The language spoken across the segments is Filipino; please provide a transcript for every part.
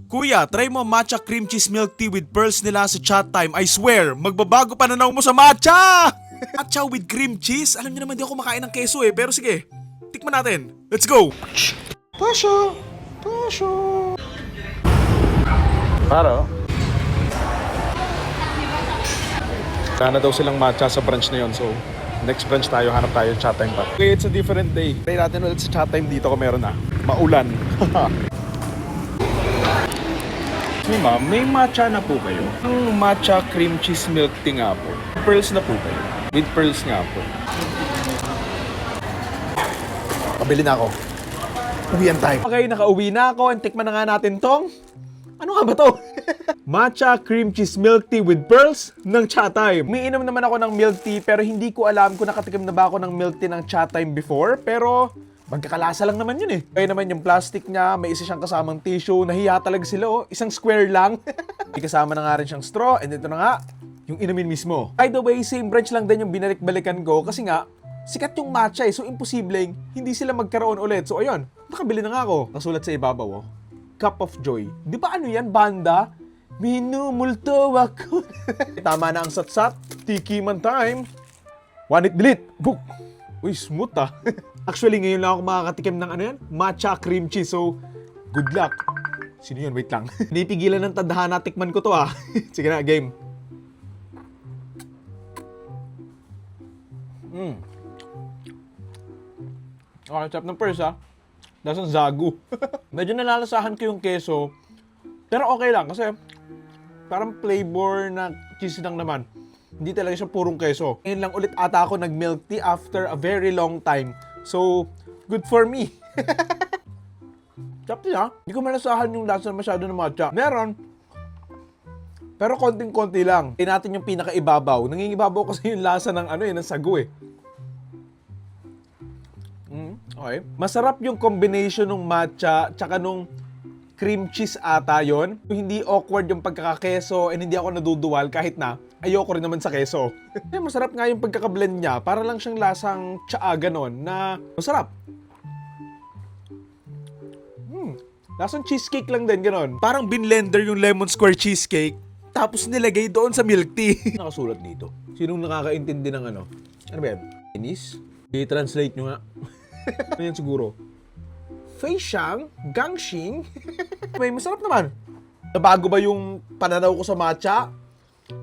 Kuya, try mo matcha cream cheese milk tea with pearls nila sa chat time. I swear, magbabago pananaw mo sa matcha! Matcha with cream cheese? Alam niyo naman di ako makain ng keso eh, pero sige, tikman natin. Let's go! Pasyo! Paro? Sana daw silang matcha sa branch na yun, so next branch tayo, hanap tayo ng chat time pa. Okay, it's a different day. Try natin ulit sa chat time dito kung meron na. Maulan. Hey ma'am, may matcha na po kayo? Ang matcha cream cheese milk tea nga po. Pearls na po kayo? With pearls nga po. Pabili na ako. Uwian tayo. Okay, nakauwi na ako. Tikman na nga natin tong... Ano nga ba to? Matcha cream cheese milk tea with pearls ng Chat Time. May inom naman ako ng milk tea pero hindi ko alam kung nakatikim na ba ako ng milk tea ng Chat Time before. Pero magkakalasa lang naman yun eh. Kaya naman yung plastic niya, may isa siyang kasamang tissue. Nahiya talaga sila oh. Isang square lang. May kasama na nga rin siyang straw. And ito na nga, yung inumin mismo. By the way, same branch lang din yung binalik-balikan ko kasi nga, sikat yung matcha eh. So imposibleng hindi sila magkaroon ulit. So ayun, nakabili na nga ako. Nasulat sa ibabaw oh. Cup of Joy. Di ba ano yan, banda? Minumulto ako. Tama na ang satsat. Tiki man time. One it delete. Book. Uy, smooth ah. Actually, ngayon lang ako makakatikim ng ano yan? Matcha cream cheese. So, good luck. Sino yun? Wait lang. Pinipigilan ng tadhana. Tikman ko to ah. Sige na, game. Okay, chop ng purse ah. Lasang zagu. Medyo nalalasahan ko yung keso. Pero okay lang kasi parang flavor na cheese lang naman. Hindi talaga siya purong keso. Ngayon lang ulit ata ako nag-milk tea after a very long time. So, good for me. Chop niya. Hindi ko malasahan yung lasa masyado ng matcha. Meron. Pero konting-konti lang. Tingnan natin yung pinakaibabaw. Nangingibabaw kasi yung lasa ng ano ng sagu eh. Okay. Masarap yung combination ng matcha tsaka nung cream cheese ata yun. Hindi awkward yung pagkakakeso and hindi ako naduduwal kahit na ayoko rin naman sa keso. Masarap nga yung pagkakablend niya. Para lang siyang lasang tsaa ganon na masarap. Lasang cheesecake lang din ganon. Parang binlender yung lemon square cheesecake, tapos nilagay doon sa milk tea. Nakasulat dito. Sinong nakakaintindi ng ano? Ano ba yan? Chinese? I-translate nyo nga. Ano yan siguro? Feishang? Gangxing? May masarap naman. Nabago ba yung pananaw ko sa matcha?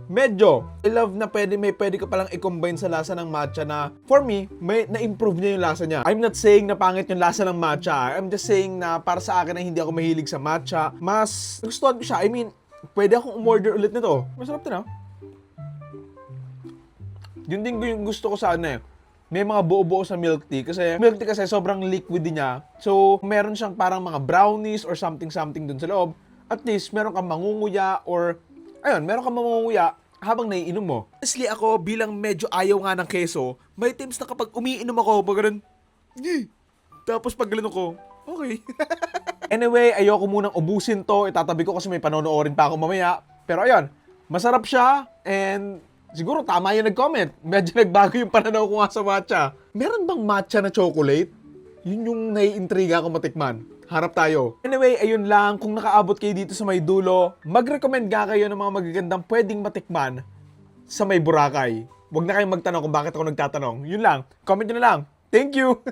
Medyo. I love na pwede ka palang i-combine sa lasa ng matcha na for me, may na-improve niya yung lasa niya. I'm not saying na pangit yung lasa ng matcha. I'm just saying na para sa akin na hindi ako mahilig sa matcha, mas gustuhan ko siya. I mean, pwede akong umorder ulit nito. Masarap din ah. Yun din yung gusto ko sa ano eh. May mga buo-buo sa milk tea kasi sobrang liquid din niya. So, meron siyang parang mga brownies or something dun sa loob. At least, meron kang mangunguya or, ayun, meron kang mangunguya habang naiinom mo. Honestly ako, bilang medyo ayaw nga ng keso, may times na kapag umiinom ako, pag ganun, tapos pag ganun ko, okay. Anyway, ayoko munang ubusin to. Itatabi ko kasi may panonoorin pa ako mamaya. Pero ayun, masarap siya and siguro tama yung nag-comment. Medyo nagbago yung pananaw ko nga sa matcha. Meron bang matcha na chocolate? Yun yung naiintriga ko matikman. Harap tayo. Anyway, ayun lang. Kung nakaabot kayo dito sa may dulo, mag-recommend nga kayo ng mga magagandang pwedeng matikman sa may Boracay. Huwag na kayong magtanong kung bakit ako nagtatanong. Yun lang. Comment nyo na lang. Thank you!